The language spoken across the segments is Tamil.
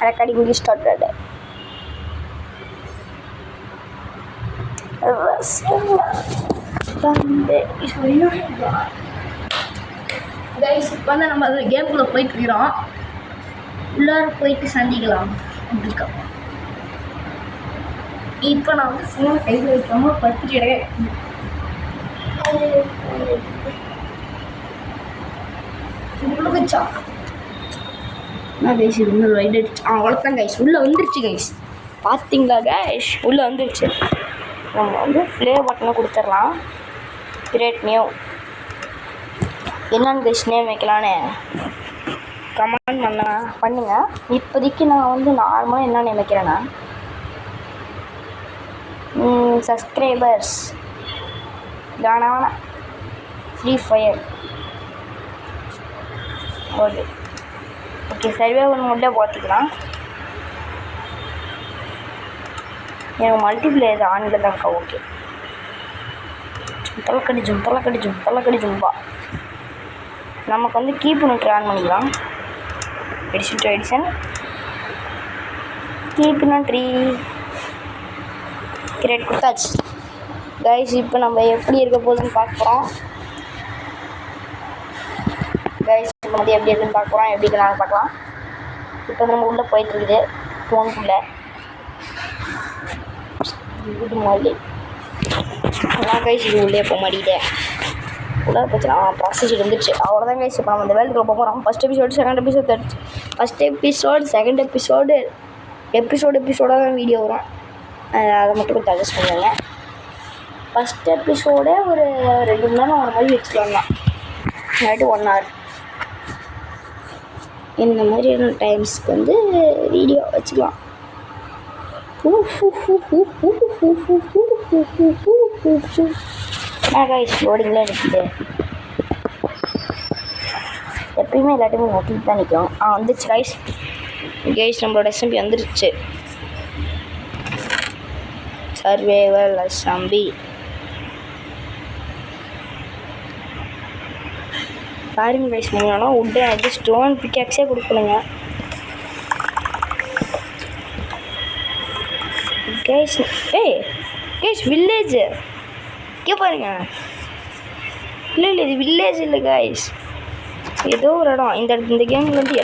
recording will started. Guys, இப்போ வந்து நம்ம அந்த கேம்குள்ளே போயிட்டு இருக்கிறோம். உள்ளார போயிட்டு சந்திக்கலாம். இப்போ நான் வந்து ஃபோன் கையில் வைக்காமல் படுத்துட்டு வச்சா நான் கைஸ் இது இன்னொரு ரைட் அடிச்சு அவ்வளோதான் கைஸ் உள்ளே வந்துருச்சு கைஸ். பார்த்தீங்களா கைஸ் உள்ளே வந்துருச்சு. நம்ம வந்து ப்ளே பட்டனை கொடுத்துடலாம். கிரியேட் நியூ என்னென்னு கைஸ் நேம் வைக்கலான்னு கமெண்ட் பண்ணுங்க. இப்போதைக்கு நான் வந்து நார்மலாக என்ன நேம் வைக்கிறேன்னா சப்ஸ்கிரைபர்ஸ் கானா ஃப்ரீ ஃபயர் ஓகே சர்வைவல் மோட்லேயே பார்த்துக்கலாம். எனக்கு மல்டிப்ளேயர் ஆன்ல தான்க்கா. ஓகே தலை கடிச்சும்பா நமக்கு வந்து கீப் நோட்ரி ஆன் பண்ணிக்கலாம். எடிஷன் கீப் நோட்ரி கிரியேட் கொடுத்தாச்சு கைஸ். இப்போ நம்ம எப்படி இருக்க போகுதுன்னு பார்க்குறோம் கைஸ். இப்போ வந்து எப்படி இருக்குன்னு பார்க்குறோம், எப்படி இருக்குன்னு பார்க்கலாம். இப்போ வந்து நம்ம உள்ளே போயிட்டுருக்குது ஃபோனுக்குள்ளே இது மாதிரி நான் கைஸ் இது உள்ளே போக மாட்டேன். உள்ளே போச்சுன்னா ப்ராசஸ் வந்துடுச்சு. அவ்வளோதான் கைஸ். இப்போ நம்ம இந்த வேல்டுக்குள்ள போக போகிறோம். ஃபஸ்ட் எபிசோடு செகண்ட் எபிசோடாக தான் வீடியோ வரும். அதை மட்டும் கொஞ்சம் அட்ஜஸ்ட் பண்ணுங்க. ஃபஸ்ட் எபிசோடே ஒரு 2 மணி நேரம் ஒரு மாதிரி வச்சுக்கலாம் தான், இல்லாட்டி 1 hour இந்த மாதிரியான டைம்ஸ்க்கு வந்து வீடியோ வச்சுக்கலாம். கைஸ் லோடிங்லாம் நிற்கிது. எப்பயுமே எல்லாத்தையுமே நோட்டிட்டு தான் நிற்கும். வந்துருச்சு கைஸ் நம்மளோட எஸ்எம்பி வந்துருச்சு. சர்வைவல் எஸ்எம்பி பாருங்க கைஸ். முன்னாலும் உட்டு அது ஸ்டோன் பிக்காக்ஸே கொடுக்கணுங்க கைஸ். கைஸ் வில்லேஜ் இங்கே பாருங்க. இல்லை இது வில்லேஜ் இல்லை கைஸ், ஏதோ ஒரு இடம். இந்த கேமில் வந்து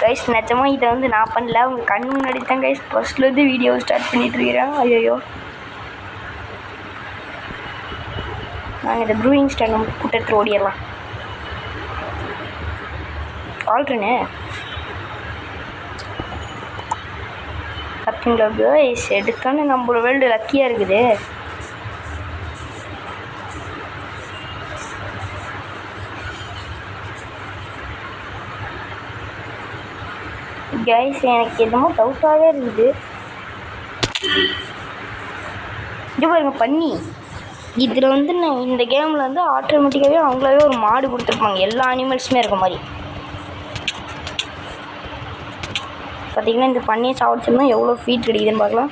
கைஸ் நிஜமாக இதை வந்து நான் பண்ணல, உங்கள் கண் முன்னாடி தான் கைஸ் ஃபஸ்ட்லேருந்து வீடியோ ஸ்டார்ட் பண்ணிகிட்ருக்கிறேன். ஐயோ நாங்கள் இந்த ப்ரூயிங் ஸ்டாண்ட் நம்ம கூட்டத்தில் ஓடிடலாம். ஆல்ட்ருன்னு அப்படிங்களா கைஸ். எடுத்தானே நம்மளோட வேர்ல்டு லக்கியாக இருக்குது. கைஸ் எனக்கு என்னமோ டவுட்டாகவே இருக்குது. இது பாருங்க பண்ணி. இதில் வந்து நான் இந்த கேமில் வந்து ஆட்டோமேட்டிக்காகவே அவங்களாவே ஒரு மாடு கொடுத்துருப்பாங்க, எல்லா அனிமல்ஸுமே இருக்க மாதிரி. பார்த்திங்கன்னா இந்த பண்ணியை சாப்பிட்சோம்னா எவ்வளோ ஃபீட் கிடைக்குதுன்னு பார்க்கலாம்.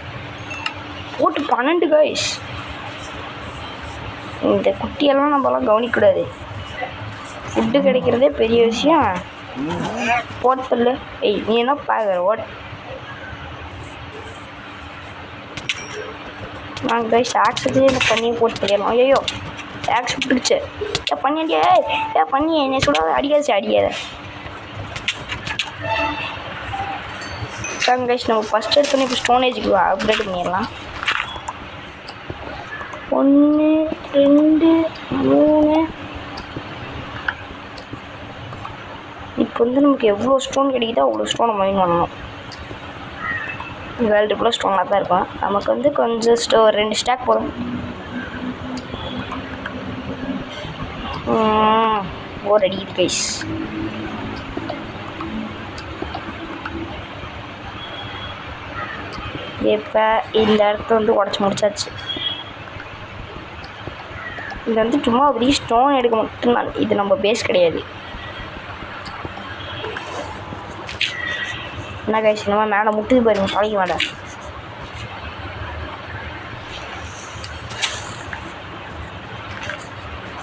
போட்டு 12 கைஸ். இந்த குட்டியெல்லாம் நம்மளாம் கவனிக்கக்கூடாது. ஃபுட்டு கிடைக்கிறதே பெரிய விஷயம். போட்டல நீ என்ன பார்க்குற நாங்கள் கைஸ் ஆக்ஸுலேயே இந்த பண்ணியை போட்டு பண்ணிடலாம். ஐயோ ஆக்ஸ் விட்டுடுச்சு. பண்ணி பண்ணி என்ன சொல்ல அடிக்காத கைஸ். நம்ம ஃபஸ்ட் எடுத்தோன்னே இப்போ ஸ்டோனேஜுக்கு அப்கிரேட் பண்ணிடலாம். 1 2 3 இப்போ வந்து நமக்கு எவ்வளோ ஸ்டோன் கிடைக்குதோ அவ்வளோ ஸ்டோனை மைன் பண்ணணும். வேர்ல்டு ஃபுல்லாக ஸ்டோனாக தான் இருக்கும். நமக்கு வந்து கொஞ்சம் 2 ஸ்டாக் போதும். அடிக்குது கைஸ். இப்போ இந்த இடத்த வந்து உடச்சி முடிச்சாச்சு. இது வந்து சும்மா அப்படியே ஸ்டோன் எடுக்க மட்டும்தான், இது நம்ம பேஸ் கிடையாது. என்ன கைஸ் இந்த மாதிரி மேலே முட்டுது பாருங்க, தலைக்கு மேலே.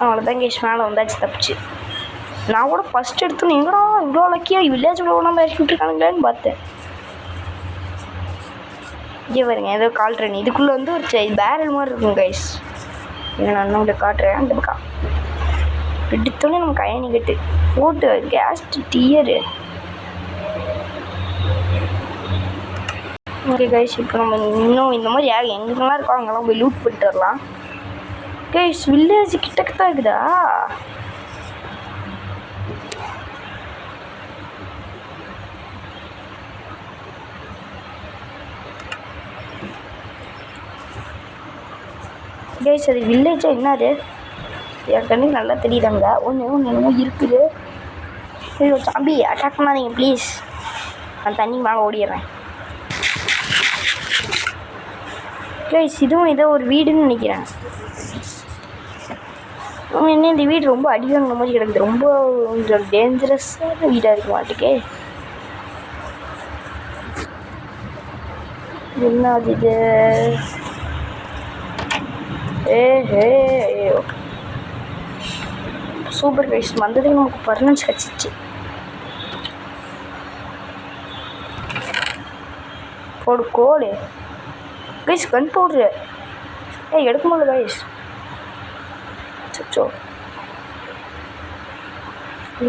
அவ்வளோதான் கைஸ், மேலே வந்தாச்சு, தப்பிச்சு. நான் கூட ஃபஸ்ட் எடுத்தோன்னு எங்கடா இவ்வளோ லக்கியாக வில்லேஜுக்குள்ள ஒன்றா இறக்கி விட்டுருக்கானுங்களேன்னு பார்த்தேன். இங்கே பாருங்க ஏதோ கால்ட்ரெயின் இதுக்குள்ளே வந்து ஒரு பேரல் மாதிரி இருக்கும் கைஸ். இதை நான் உங்களுக்கு காட்டுறேன். அந்த பக்கம் எடுத்தோன்னே நமக்கு அயனி கட்டு போட்டு கேஸ் டியரு. ஓகே கைஸ், இப்போ நம்ம இன்னும் இந்த மாதிரி எங்கெல்லாம் இருக்கோ அங்கெல்லாம் போய் லூட் பண்ணிட்டு வரலாம். கைஸ் வில்லேஜ் கிட்டக்கு தான் இருக்குதா? கைஸ் அது வில்லேஜா என்னது? என் கண்ணுக்கு நல்லா தெரியுதாங்க. ஒன்று என்னமோ இருக்குது. ஐயோ சாம்பி அட்டாக் பண்ணாதீங்க ப்ளீஸ். நான் தண்ணி மேலே ஓடிடுறேன். கைஸ் இதுவும் ஏதோ ஒரு வீடுன்னு நினைக்கிறேன். என்ன இந்த வீடு ரொம்ப அடி வாங்கின மாதிரி கிடக்குது. ரொம்ப கொஞ்சம் டேஞ்சரஸான வீடாக இருக்கு மாட்டுக்கே. என்ன அது இது? சூப்பர் கைஸ், வந்ததுக்கு நமக்கு பர்மனன்ஸ் கிடச்சிச்சு. போடு கோடு கைஸ், கன் பவுட்ரு. எடுக்க முடியல கைஸ். சச்சோ,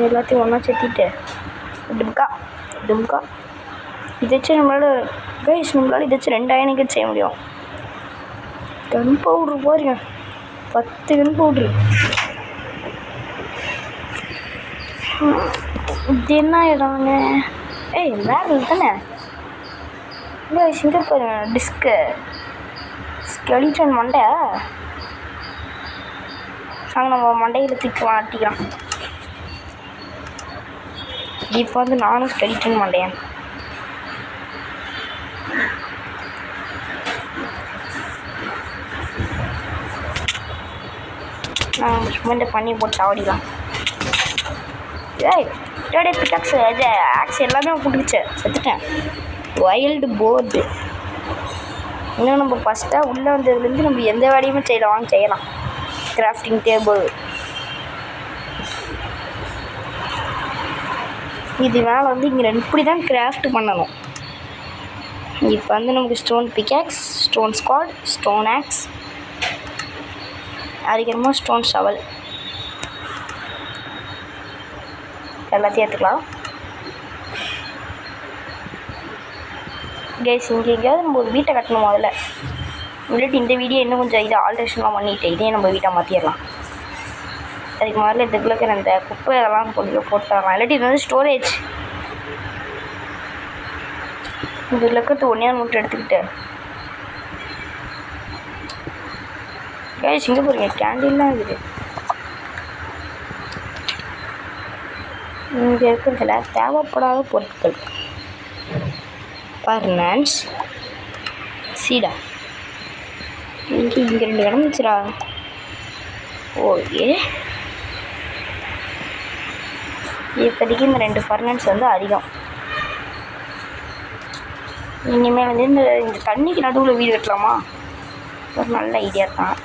எல்லாத்தையும் ஒன்றா சேர்த்திட்டு டும்கா இதாச்சும் நம்மளால் இதை வச்சு 2 அயனிக்கு செய்ய முடியும். கன் பவுட்ரு பாருங்க, 10 கன் பவுட்ரு. இது என்ன இடம்ங்க? வேறு தானே இல்லை இங்கே பாருங்க. ஸ்கெலிட்டன் மண்டை. நாங்கள் நம்ம மண்டையில் தூக்கி மாட்டிக்கலாம். இப்போ வந்து நானும் ஸ்கெலிட்டன் மண்டையன். நான் சும்மா பண்ணி போட்டு சாவடிக்கலாம். பிக்காக்ஸ் ஆக்ஸ் எல்லாமே கொடுத்துச்சு. செத்துட்டேன். Wild board. இன்னும் நம்ம ஃபஸ்ட்டாக உள்ளே வந்ததுலேருந்து நம்ம எந்த வேலையுமே செய்யலாம். Crafting table. இது மேலே வந்து இங்கே இப்படி தான் கிராஃப்ட் பண்ணணும். இப்போ வந்து நமக்கு stone pickaxe, stone sword, stone axe, அதுக்கப்புறமா ஸ்டோன் ஷவல் எல்லாத்தையும் எடுத்துக்கலாம். கைஸ் இங்கே எங்கேயாவது நம்ம ஒரு வீட்டை கட்டணும் முதல்ல. இல்லாட்டி இந்த வீடியோ இன்னும் கொஞ்சம் இதை ஆல்ட்ரேஷன்லாம் பண்ணிவிட்டு இதே நம்ம வீட்டை மாற்றிடலாம். அதுக்கு முதல்ல இதுக்குள்ள இருக்கிற அந்த குப்பை இதெல்லாம் போட்டு தரலாம். இல்லாட்டி இது வந்து ஸ்டோரேஜ். இதில் இருக்கிறது ஒன்றே மட்டும் எடுத்துக்கிட்டு கைஸ் இங்கே போகிறீங்க. கேண்டில்லாம் இருக்குது. இங்கே இருக்கிறதுல தேவைப்படாத பொருட்கள் பர்னன்ஸ் சீடா. இங்கே 2 கிடந்துச்சுரா. ஓகே, இப்போதைக்கு இந்த 2 பர்னன்ஸ் வந்து அதிகம். இனிமேல் வந்து இந்த தண்ணிக்கு நடுவில் வீடு கட்டலாமா? ஒரு நல்ல ஐடியா தான்.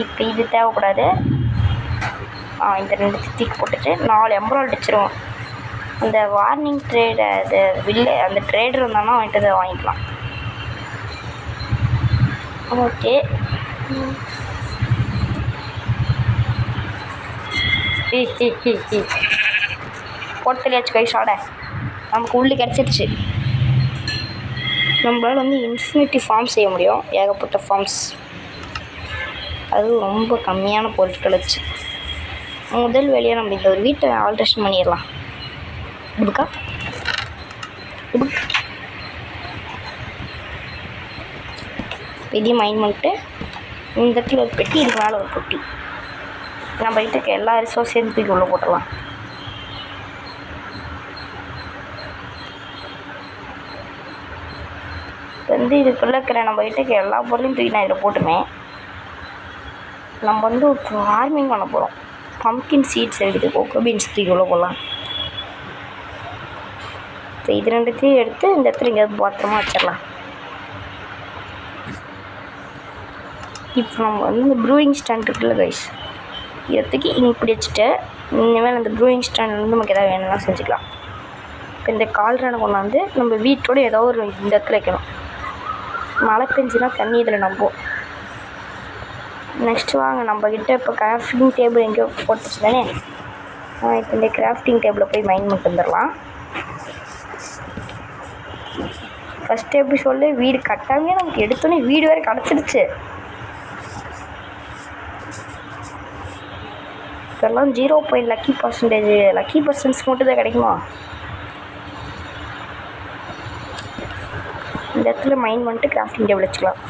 இப்போ இது தேவைப்படாது. இந்த 2 தீக்கு போட்டுட்டு 4 எம்பராய்டு வச்சிருவோம். இந்த வார்னிங் ட்ரேடு அது அந்த ட்ரேடர் இருந்தாலும் வாங்கிட்டு வாங்கிக்கலாம். ஓகே, போட்டலையாச்சு கை சாட. நமக்கு உள்ளே கிடச்சிருச்சு. நம்மளால் வந்து இன்ஃபினிட்டி ஃபார்ம் செய்ய முடியும். ஏகப்பட்ட ஃபார்ம்ஸ். அதுவும் ரொம்ப கம்மியான பொருட்கள் வச்சு. முதல் வேலையாக நம்ம இந்த ஒரு வீட்டை ஆல்ட்ரேஷன் பண்ணிடலாம். இப்படிக்கா இதையும் மைண்ட் பண்ணிட்டு இந்த இடத்துல ஒரு பெட்டி, இதுக்கு மேலே ஒரு பெட்டி. நம்ம வீட்டுக்கு எல்லா ரிசோர்ஸையும் தூக்கி உள்ளே போட்டுடலாம். வந்து இதுக்குள்ளே இருக்கிற நம்ம வீட்டுக்கு எல்லா பொருளையும் தூக்கி நான் இதில் போட்டுமே. நம்ம வந்து ஃபார்மிங் பண்ண போகிறோம். பம்ப்கின் சீட்ஸ் இருக்குது, கோகோ பீன்ஸ் தூக்கி உள்ளே போடலாம். இப்போ இது 2த்தையும் எடுத்து இந்த இடத்துல எங்கேயாவது பாத்திரமா வச்சிடலாம். இப்போ நம்ம வந்து இந்த ப்ரூயிங் ஸ்டாண்ட் இருக்குல்ல கைஸ், இதுக்கு இப்படி வச்சுட்டு இனிமேல் அந்த ப்ரூயிங் ஸ்டாண்ட் வந்து நமக்கு எதாவது வேணும்னா செஞ்சுக்கலாம். இப்போ இந்த கால்ரனை கொண்டாந்து நம்ம வீட்டோட ஏதோ ஒரு இந்த இடத்துல வைக்கணும். மழை பெஞ்சுன்னா தண்ணி இதில் நம்பும். நெக்ஸ்ட்டு வாங்க நம்மக்கிட்ட இப்போ கிராஃப்டிங் டேபிள் எங்கேயோ போட்டுச்சு தானே. இப்போ இந்த கிராஃப்டிங் டேபிளை போய் மைண்ட் பண்ணிட்டு வந்துடலாம். ஃபஸ்ட் எபிசோட்ல வீடு கட்டாமே நமக்கு எடுத்தோன்னே வீடு வேறு கிடச்சிடுச்சு. இப்போல்லாம் 0. லக்கி பர்சன்ட்ஸ்க்கு மட்டும் தான் கிடைக்குமா? இந்த இடத்துல மைண்ட் பண்ணிட்டு கிராஃப்டிங் டேபிள் வச்சுக்கலாம்.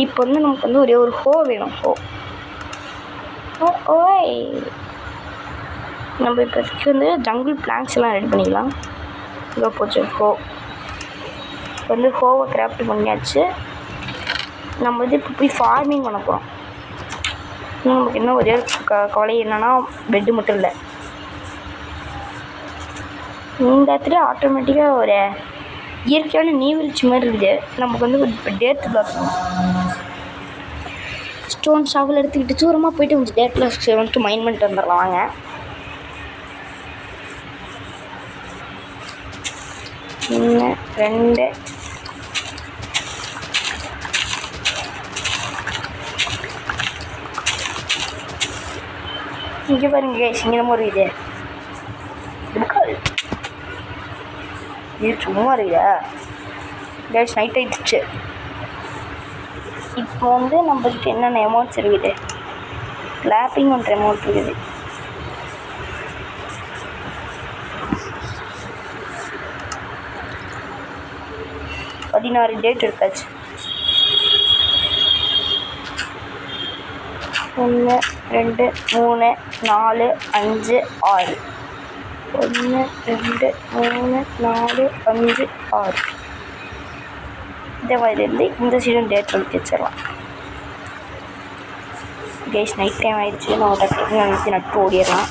இப்போ வந்து நமக்கு வந்து ஒரே ஒரு ஹோ வேணும். ஓய் நம்ம இப்போதைக்கு வந்து ஜங்கிள் பிளான்ஸ் எல்லாம் ரெடி பண்ணிக்கலாம். இதோ போச்சு ஹோ. இப்போ வந்து ஹோவை கிராஃப்ட் பண்ணியாச்சு. நம்ம வந்து இப்போ போய் ஃபார்மிங் பண்ண போகிறோம். இன்னும் நமக்கு இன்னும் ஒரே கவலை என்னென்னா பெட்டு மட்டும் இல்லை. இந்த இடத்துல ஆட்டோமேட்டிக்காக ஒரு இயற்கையான நீர்வீழ்ச்சி மாதிரி இருக்குது. நமக்கு வந்து இப்போ டேட் பிளாக் ஸ்டோன் ஷாவல் எடுத்துக்கிட்டு தூரமாக போயிட்டு கொஞ்சம் டேட் பிளாக் வந்துட்டு மைண்ட் பண்ணிட்டு வந்துடலாம். வாங்க. ஒன்று 2 இங்கே பாருங்க கைஸ், இங்கே நம்ம ஒரு இது சும்மா இருக்குதா கைஸ்? நைட் ஆயிடுச்சு. இப்போ வந்து நம்மக்கிட்ட என்னென்ன எமௌண்ட்ஸ் இருக்குது? கிளாப்பிங் ஒன்ற எமௌண்ட் இருக்குது. டேட் எடுத்தாச்சு. 1 2 3 4 5 6. 1 2 3 4 5 6. இந்த மாதிரி இருந்து இந்த சீடன் டேட் எழுதி வச்சிடலாம். கேஸ் நைட் டைம் ஆயிடுச்சு. நம்ம டக்கு நிறுத்தி நட்டு ஓடிடலாம்.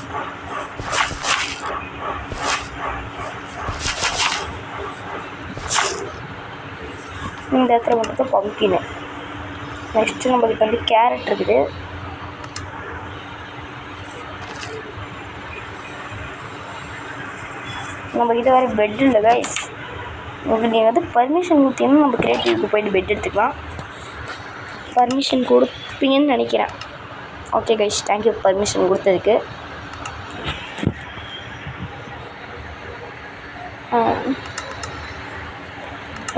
இந்த இடத்துல மட்டும் பம்ப்கின்னு. நெக்ஸ்ட்டு நம்மக்கிட்ட வந்து கேரட் இருக்குது. நம்மக்கிட்ட வேறு பெட் இல்லை கைஸ். உங்களுக்கு நீங்கள் வந்து பர்மிஷன் கொடுத்தீங்கன்னா நம்ம கிரியேட்டிவ்க்கு போய்ட்டு பெட் எடுத்துக்கலாம். பர்மிஷன் கொடுப்பீங்கன்னு நினைக்கிறேன். ஓகே கைஸ், தேங்க்யூ பர்மிஷன் கொடுத்ததுக்கு.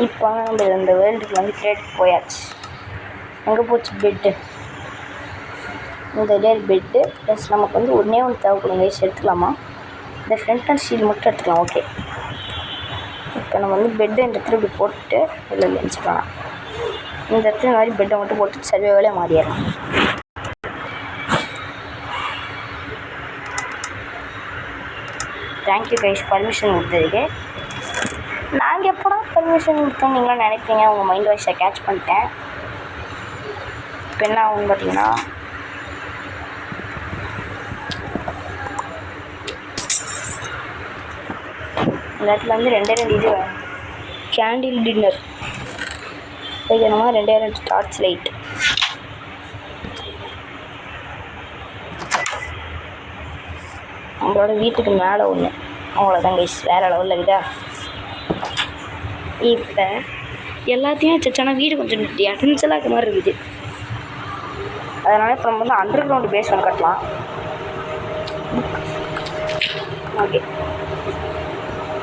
இப்போ நம்ம இந்த வேர்ல்டுக்கு வந்து கிரியேட் போயாச்சு. அங்கே போச்சு பெட்டு. இந்த பெட்டு ப்ளஸ் நமக்கு வந்து ஒன்றே ஒன்று தேவைப்படும் கைஸ். எடுத்துக்கலாமா? இந்த ஃப்ரண்ட் அண்ட் ஷீல் மட்டும் எடுத்துக்கலாம். ஓகே, இப்போ நம்ம வந்து பெட்டு இந்த இடத்துல இப்படி போட்டு இல்லை நினச்சிக்கலாம். இந்த இடத்துல இந்த மாதிரி பெட்டை மட்டும் போட்டு சர்வேவாலே மாறிடலாம். தேங்க்யூ கைஸ் பர்மிஷன் கொடுத்ததுக்கு. நாங்கள் எப்போடா பர்மிஷன் கொடுத்தோம் நீங்களாம் நினைப்பீங்க. உங்கள் மைண்ட் வாய்ஸை கேட்ச் பண்ணிட்டேன். இப்போ என்ன ஆகும்னு பார்த்தீங்கன்னா, இந்த இடத்துல வந்து 2 இது கேண்டில் டின்னர் வைக்கணுமா? 2 டார்ச் லைட். நம்மளோட வீட்டுக்கு மேலே ஒன்று. அவ்வளோதான் கைஸ், வேறு லெவலில் இருக்குதா? இப்போ எல்லாத்தையும் வச்சுனா வீடு கொஞ்சம் அட்டென்ஷனாக இருக்க மாதிரி இருக்குது. அதனால் இப்போ நம்ம வந்து அண்டர் கிரவுண்டு பேஸ் ஒன்று கட்டலாம். ஓகே,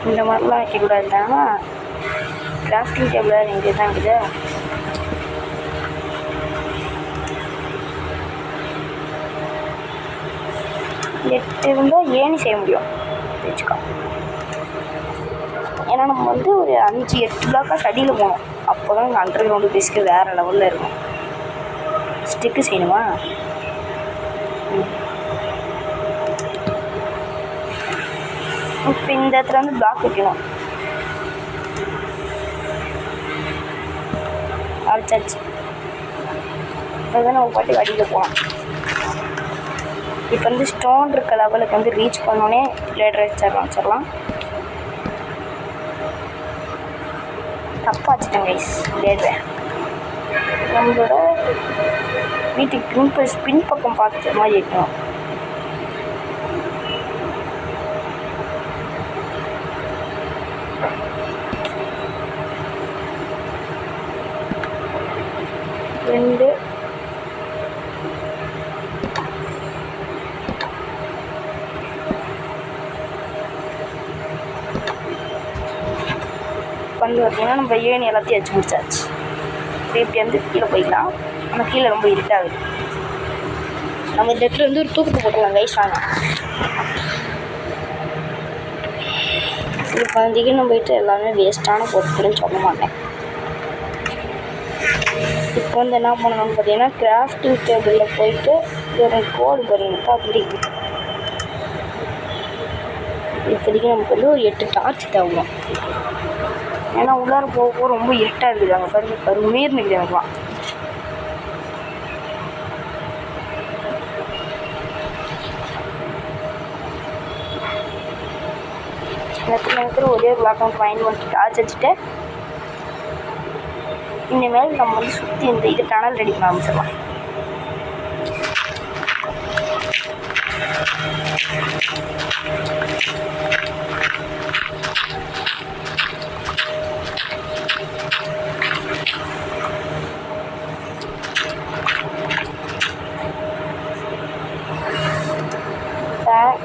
இந்த மாதிரிலாம் வைக்கக்கூடாதுன்னா கிராஃப்டிங் டேபிள் இங்கே தான் இருக்குது. எட்டு இருந்தால் ஏணி செய்ய முடியும் வச்சுக்கோ. ஏன்னா நம்ம வந்து ஒரு 5-8 பிளாக்காக ஸ்டடியில் போகணும். அப்போ தான் இந்த அண்டர் கிரவுண்டு பேஸ்க்கு வேறு லெவலில் இருக்கும். ஸ்டிக்கு செய்யணுமா? இப்போ இந்த இடத்துல வந்து பிளாக் வைக்கணும். அரைச்சாச்சு. இப்போ தான் நம்ம பாட்டு அடியில் போகலாம். இப்போ வந்து ஸ்டோன் இருக்க லெவலுக்கு வந்து ரீச் பண்ணோன்னே லேடர் வச்சிடலாம். தப்பாக வச்சுட்டேன் கைஸ் லேடரை. நம்மளோட வீட்டுக்கு பின்பக்கம் பார்த்த மாதிரி இருக்கும். ரெண்டு வந்து பார்த்தீங்கன்னா நம்ம ஏணி எல்லாத்தையும் வச்சு முடிச்சாச்சு. இப்படி வந்து கீழே போய்க்கலாம். ஆனால் கீழே ரொம்ப இருட்டாகுது. நம்ம இந்த இடத்துல வந்து ஒரு தூக்கத்தை போட்டுக்கலாம் கைஸ். வாங்க இப்போ அதிகம் போயிட்டு எல்லாமே வேஸ்ட்டான பொருட்கள்னு சொல்ல மாட்டேன். இப்போ வந்து என்ன பண்ணணும்னு பார்த்தீங்கன்னா கிராஃப்டிங் டேபிளில் போயிட்டு ஒரு கோடு பண்ணிவிட்டு அப்படி இப்போதைக்கு நமக்கு வந்து ஒரு 8 டார்ச் தேவைப்படும். ஏன்னா உள்ளார போக ரொம்ப இருட்டாக இருக்குது. அங்கே பாருங்க கருமேர் நிற்குது எனக்குலாம். இடத்துல ஒரே பிளாக் ஃபைன் பண்ணிட்டு டார்ச் வச்சுட்டு இனிமேல் நம்ம வந்து சுற்றி இந்த இது டனல் ரெடி பண்ண ஆரம்பிச்சிடலாம்.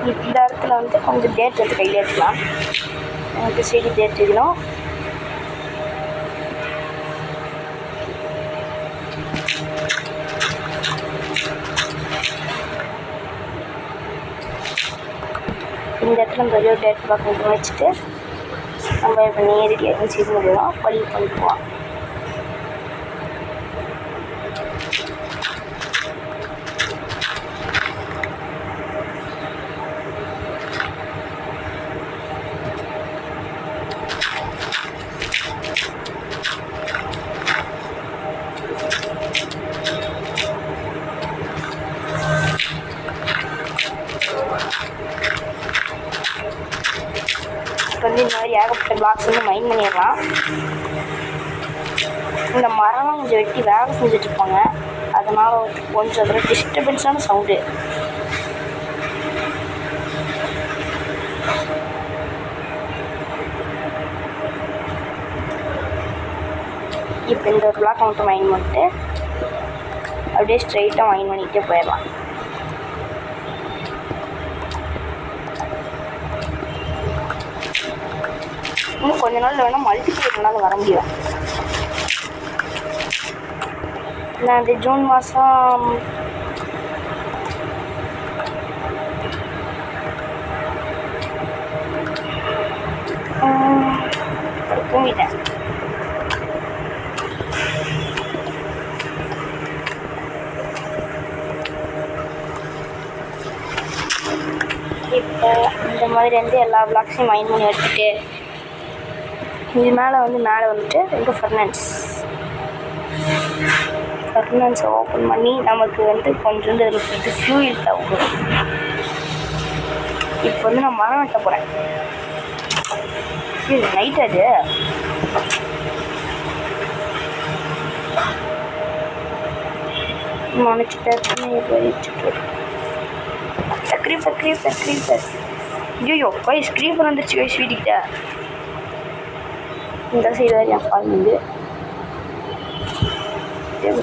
இந்த இடத்துல வந்து கொஞ்சம் டேட் வந்து கையில் எடுத்துக்கலாம். எனக்கு சரி டேட் இருக்கணும். இந்த இடத்துல நம்ம ஏதோ டேட் பார்க்க வச்சுட்டு நம்ம இப்போ நேரடியாக செய்ய முடியும். பதிவு பண்ணிக்குவோம். வந்து இந்த மாதிரி ஏகப்பட்ட பிளாக்ஸ் வந்து மைன் பண்ணிடலாம். இந்த மரம்லாம் கொஞ்சம் வெட்டி வேலை செஞ்சுட்ருப்பாங்க. அதனால் கொஞ்சம் அதில் டிஸ்டர்பன்ஸான சவுண்டு. இப்போ இந்த ஒரு பிளாக் மட்டும் மைன் பண்ணிட்டு அப்படியே ஸ்ட்ரைட்டாக மைன் பண்ணிக்கிட்டே போயிடலாம். இன்னும் கொஞ்ச நாள் வேணால் மல்டிப்ளேயர்னால வர முடியும். நான் இந்த ஜூன் மாதம் தூங்கிட்டேன். இப்போ இந்த மாதிரி வந்து எல்லா பிளாக்ஸையும் மைன் பண்ணி எடுத்துகிட்டு இது மேலே வந்துட்டு எங்கள் ஃபர்னன்ஸை ஓப்பன் பண்ணி நமக்கு வந்து கொஞ்சோண்டு இருக்கிறது ஃப்ளூயிட் தேவைப்படும். இப்போ வந்து நான் மரம் வெட்ட போகிறேன். இது நைட் அது நினச்சிட்டு க்ரீப்பர் ஐயோ கைஸ் க்ரீப்பர் வந்துருச்சு கைஸ் வீட்டுக்கிட்ட. இந்த சைடு வரையும் பாருங்க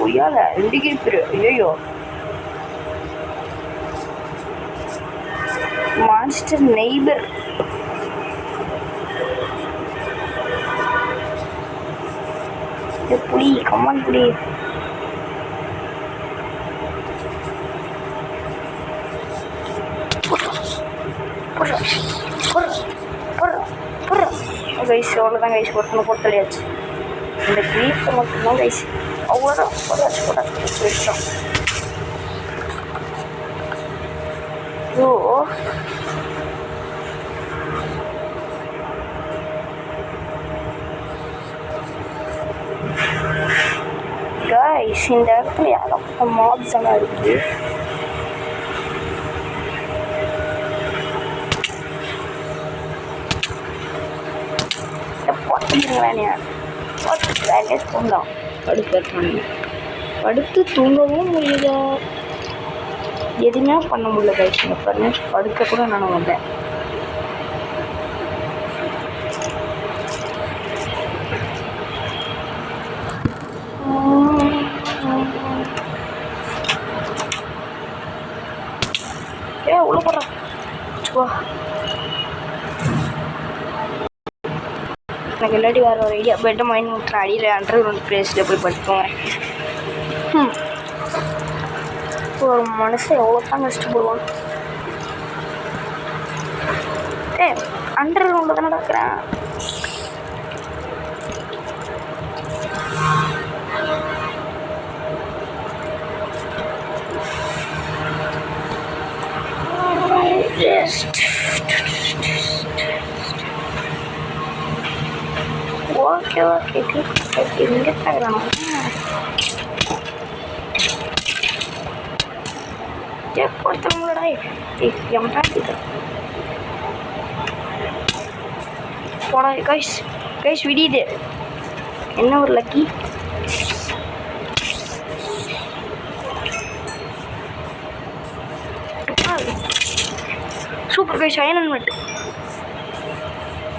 உயால 2 க்ரீப்பர். ஐயோ மான்ஸ்டர் நெய்பர். புலி கம்மான் புலி. கைஸ் அவ்வளோதான் கைஸ் ஒருத்தனை பொறுத்தலையாச்சு. இந்த க்ரீப்பை மட்டும்தான் கைஸ் அவ்வளோதான் போட்டாச்சு வச்சோம். ஐயோ கைஸ் இந்த இடத்துல ஏகப்பட்ட மாப்ஸ் எல்லாம் இருக்குது. வேலையா வேலையே தூண்டாம் அடுப்பு படுத்து தூங்கவும் முடியல, எதுவுமே பண்ண முடியல கைஸ். பாருங்க, படுக்க கூட நான் வந்தேன். உள்ள போடுறேன். எனக்கு இல்லாட்டி வேறு ஒரு ஐடியா. பெட்டை மைண்ட் முட்டுற அடியில் அண்டர் கிரவுண்ட் பிளேஸில் போய் படுத்துக்கோங்க. ஒரு மனுஷன் எவ்வளோ தான் கஷ்டப்படுவான். அண்டர் கிரவுண்டில் தானே நடக்கிறேன். ஓகே ஓகே ஓகே, இங்கே தரணும். பொறுத்தவங்களோட போட கைஸ். கைஸ் விடியுது. என்ன ஒரு லக்கி. Super guys. அயன் மட்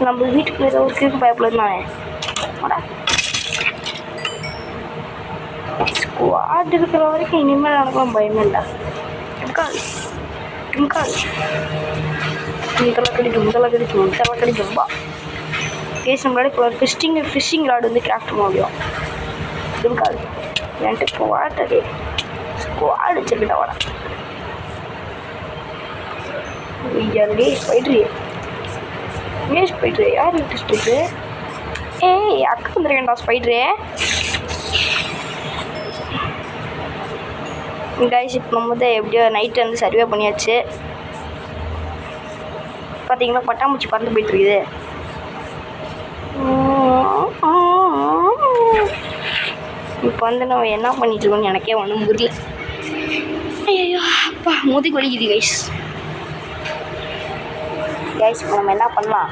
நம்ம வீட்டுக்குள்ள ஏதோ ஒரு கிருக்கு பயப்படுதுனானே. ஸ்குவாட் இருக்கிற வரைக்கும் இனிமேல் நடக்கலாம் பயமே இல்லை. தும்தலக்கடி ஜம்பா கேஸ். நம்மளால இப்போ ஃபிஷ்ஷிங் ராடு வந்து கிராஃப்ட் பண்ண முடியும். தும்கால் என்கிட்ட இப்போ வாட்டது ஸ்குவாட் வச்சுக்கிட்ட வாடா. ஸ்பைட்ரு யார் வீட்டு ஸ்பைட்ரு? ஏய் அக்கா வந்துருக்கேன்டா ஸ்பைட்ரு. கைஸ் இப்போ நம்ம வந்து எப்படியோ நைட்டு வந்து சர்வே பண்ணியாச்சு. பார்த்தீங்கன்னா பட்டாம்பூச்சி பறந்து போயிட்டுருக்குது. இப்போ வந்து நம்ம என்ன பண்ணிட்டுருக்கோம்னு எனக்கே ஒன்றும் புரியல. ஐயோ அப்பா முதுகு வலிக்குது கைஸ். கைஸ் இப்போ நம்ம என்ன பண்ணலாம்,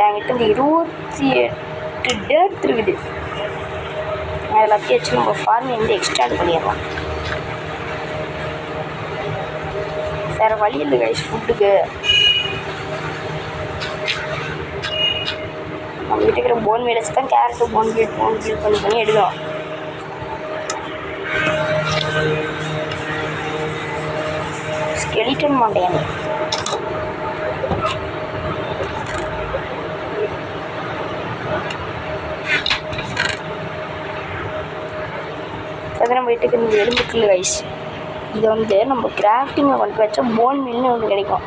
என்கிட்ட இந்த 28 டேட் இருக்குது. எல்லாத்தையும் வச்சு நம்ம ஃபார்மிங் வந்து எக்ஸ்டாண்ட் பண்ணிடலாம். வேறு வழி இல்லை கைஸ் ஃபுட்டுக்கு. நம்ம வீட்டுக்கு இருக்கிற போன் மீல் வச்சு தான் கேரட்டு போன் மீல் பண்ணி எடுக்கலாம். ஸ்கெலிட்டன் மாட்டேன். அது நம்ம வீட்டுக்கு இந்த எலும்புக்குள்ள கைஸ். இது வந்து நம்ம கிராஃப்டிங்கை கொண்டு வச்சா போன் மீல்னு ஒன்று கிடைக்கும்.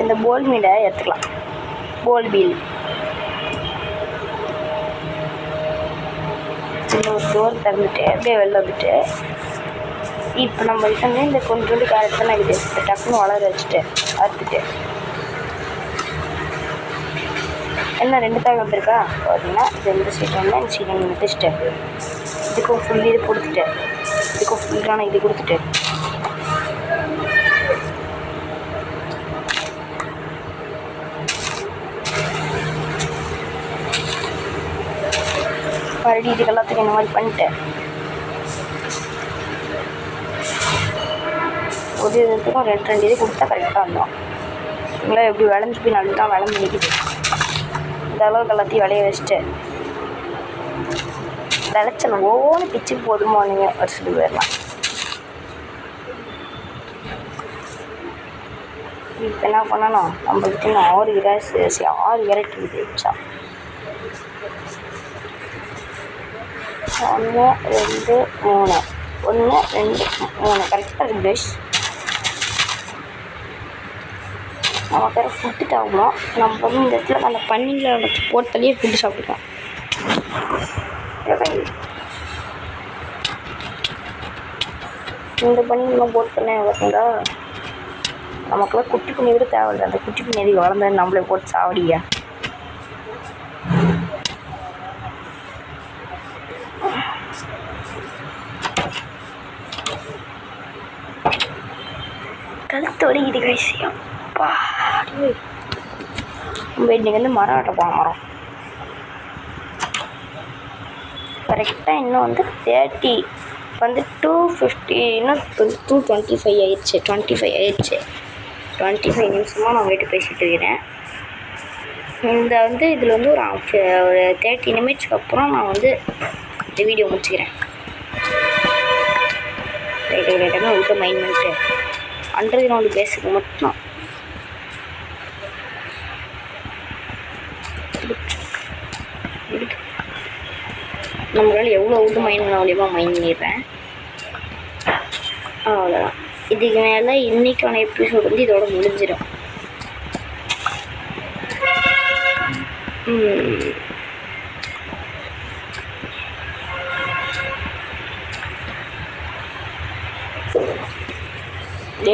இந்த போல் மீலை எடுத்துக்கலாம். போல் மீல் இந்த ஒரு டோர் திறந்துட்டு அப்படியே வெளில வந்துட்டு இப்போ நம்ம கிட்ட இந்த கொஞ்சோண்டு கேரட் தான் இருக்குது. இப்போ டக்குன்னு வளர வச்சுட்டு அறுத்துட்டு என்ன 2 தாய் வந்துருக்கா பார்த்தீங்கன்னா, இது இந்த சைடு ஒன்று இந்த சைடு ஒன்று வச்சுட்டு இதுக்கும் ஃபுல் இது கொடுத்துட்டு இதுக்கும் ஃபுல்லான இது கொடுத்துட்டு மறுபடியும் இதுக்கு எல்லாத்துக்கும் இந்த மாதிரி பண்ணிட்டு ஒரு இதுக்கும் 2 இது கொடுத்தா கரெக்டாக இருந்தோம். இவங்களாம் எப்படி விளைஞ்சி போய் நல்லா விளைஞ்சி நிற்கிது. இந்த அளவுக்கு எல்லாத்தையும் விளைய வச்சுட்டு விளைச்சல் ஒவ்வொன்று பிச்சு போதுமோ நீங்கள் ஒரு சொல்லி போயிடலாம். இப்போ என்ன பண்ணணும், நம்மளுக்கு இன்னும் 6 கேரட் இருக்குது. 1 2 3 1 2 3 கரெக்டாக இருக்குது கைஸ். நமக்கு வேறு ஃபுட்டு தேவைப்படும். நம்ம வந்து இந்த இடத்துல அந்த பன்னியில் போட்டாலே ஃபுட்டு சாப்பிட்டுக்கலாம். இந்த பன்னிலாம் போட்டுனே பார்த்தீங்களா, நமக்குலாம் குட்டி பண்ணி கூட தேவையில்லை. அந்த குட்டி பண்ணி எதுக்கு வளர்ந்தது நம்மளே போட்டு சாவடியா. கழுத்து வலிக்குது கைஸ். அப்பா நம்ம இன்றைக்கி வந்து மரம் வெட்ட போன மரம் கரெக்டாக இன்னும் வந்து 30 வந்து 250 இன்னும் 225 ஆயிடுச்சு. 25 நிமிஷமாக நான் வீட்டு பேசிகிட்டு இருக்கிறேன். இந்த வந்து இதில் வந்து ஒரு 30 நிமிஷத்துக்கு அப்புறம் நான் வந்து இந்த வீடியோ முடிச்சுக்கிறேன். ரைட்டாக விட்டு மைண்ட் பண்ணிட்டு அண்டர்கிரவுண்டு பேஸுக்கு மட்டும் நம்மளால் எவ்வளோ விட்டு மைண்ட் பண்ண முடியுமோ மைண்ட் பண்ணிடுறேன். அவ்வளோதான். இதுக்கு மேலே இன்றைக்கான எபிசோடு வந்து இதோட முடிஞ்சிடும்.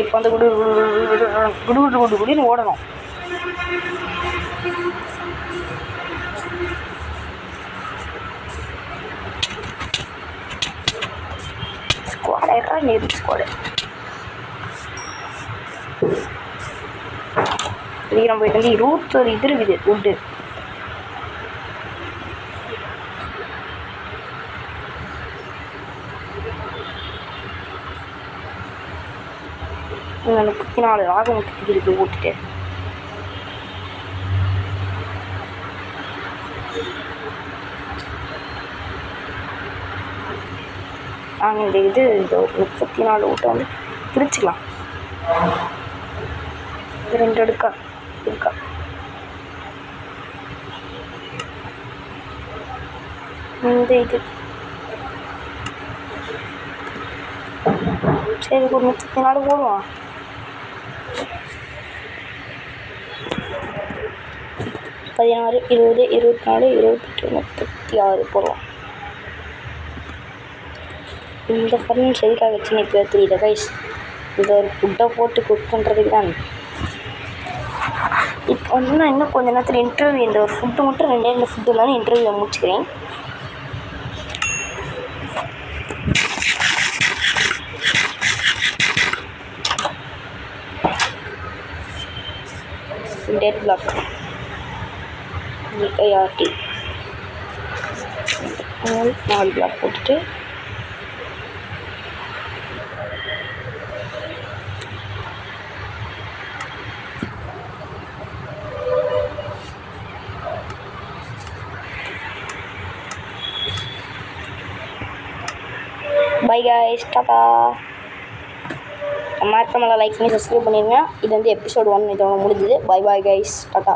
இப்போ வந்து குடுன்னு ஓடணும். ஸ்குவாட் நேரு ஸ்குவாடு சீக்கிரம் போயிட்டு வந்து 21 இது இருக்குது உட்டு. எனக்கு 34 ராகம் இருக்கு ஊட்டிட்டு. நாங்கள் இந்த 34 ஊட்டை வந்து பிரிச்சுக்கலாம். 2 இருக்கா இந்த இது சரி ஒரு 34 போடுவோம். 16, 20, 24, 28, 36 போடுவோம். இந்த ஃபர்னஸ் எதுக்காக வச்சுன்னு இப்போ தெரியல கைஸ். இந்த ஒரு ஃபுட்டை போட்டு குக் பண்ணுறதுக்கு தான். இப்போ வந்து நான் இன்னும் கொஞ்சம் நேரத்தில் இன்டர்வியூ இந்த ஒரு ஃபுட்டு மட்டும் 2 ஃபுட்டு இருந்தாலும் இன்டர்வியூவை முடிச்சுக்கிறேன். டேட் பிளாக் ஐஆர்டி 4 பிளாக் போட்டுட்டு பை கைஸ், டாடா. மறக்காம லைக் பண்ணி சப்ஸ்கிரைப் பண்ணிடுங்க. இது வந்து எபிசோட் 1 இதோட முடிஞ்சுது. Bye guys, Tata.